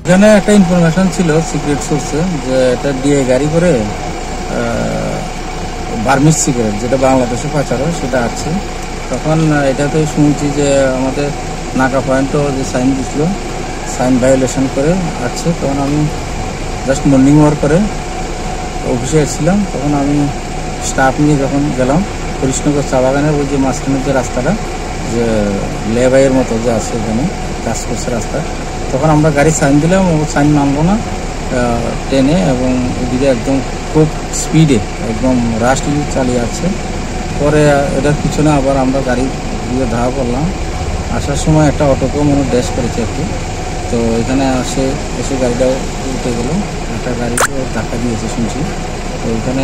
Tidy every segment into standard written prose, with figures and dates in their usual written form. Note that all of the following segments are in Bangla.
এখানে একটা ইনফরমেশন ছিল সিক্রেট সোর্সে যে এটা ডিএ গাড়ি করে বার্মিজ সিগারেট যেটা বাংলাদেশে পাচার হয় সেটা আছে। তখন এটাতে শুনছি যে আমাদের নাকা পয়েন্টও যে সাইন দিছিল সাইন ভায়োলেশন করে আছে। তখন আমি জাস্ট মর্নিং ওয়াক করে অফিসে এসেছিলাম। তখন আমি স্টাফ নিয়ে যখন গেলাম কৃষ্ণনগর চা বাগানের ওই যে মাঝখানের যে রাস্তাটা যে লেবাইয়ের মতো যে আছে এখানে কাজ করছে রাস্তা, তখন আমরা গাড়ি সাইন দিলাম ও সাইন মানবো না ট্রেনে এবং ওদিকে একদম খুব স্পিডে একদম রাস্ট চালিয়ে আছে। পরে এটার পিছনে আবার আমরা গাড়ি দিয়ে ধাওয়া করলাম। আসার সময় একটা অটোকেও মনে ড্যাশ করেছে একটু, তো এখানে এসে গাড়িটাও উঠে গেল, একটা গাড়িকেও ধাক্কা দিয়েছে শুনছি। তো এখানে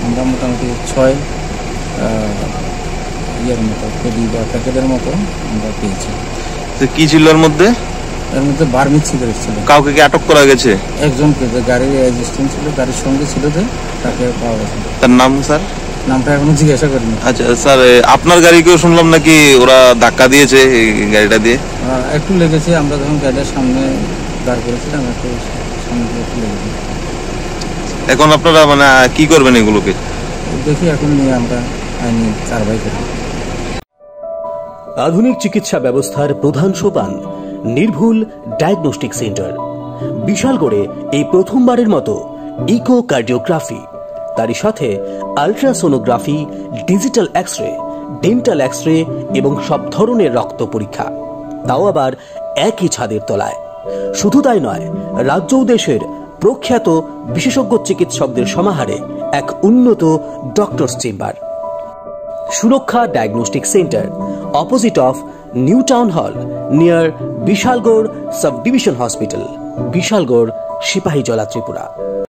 আমরা মোটামুটি 6 ইয়ের মতো পেডি বা প্যাকেটের মতো আমরা পেয়েছি। তো কি ছিল এর মধ্যে? এর মধ্যে বার্মিজ সিগারেট ছিল। কাউকে কি আটক করা গেছে? একজনকে, যে গাড়ির এজেন্ট ছিল, গাড়ির সঙ্গে ছিল, যে তাকে পাওয়া গেছে। তার নাম স্যার? নামটা এখনো জিজ্ঞাসা করিনি। আচ্ছা স্যার, আপনার গাড়িকেও শুনলাম নাকি ওরা ধাক্কা দিয়েছে এই গাড়িটা দিয়ে? একটু লেগেছে, আমরা যখন গাড়িটার সামনে দাঁড় করেছিলাম একটু সামনে একটু লেগেছে। এখন আপনারা মানে কি করবেন এগুলোকে? দেখি এখন নিয়ে আমরা আইনি কারবাই করি। আধুনিক চিকিৎসা ব্যবস্থার প্রধান সোপান নির্ভুল ডায়াগনস্টিক সেন্টার। বিশালগড়ে এই প্রথমবারের মতো ইকোকার্ডিওগ্রাফি, তারই সাথে ultrasonography, digital x-ray, dental x-ray এবং সব ধরনের রক্ত পরীক্ষা, তাও আবার একই ছাদের তলায়। শুধু তাই নয়, রাজ্য ও দেশের প্রখ্যাত বিশেষজ্ঞ চিকিৎসকদের সমাহারে এক উন্নত doctors chamber. Suraksha diagnostic centre, opposite of new town hall, near Bishalgarh sub division hospital, Bishalgarh, Sepahijala, Tripura.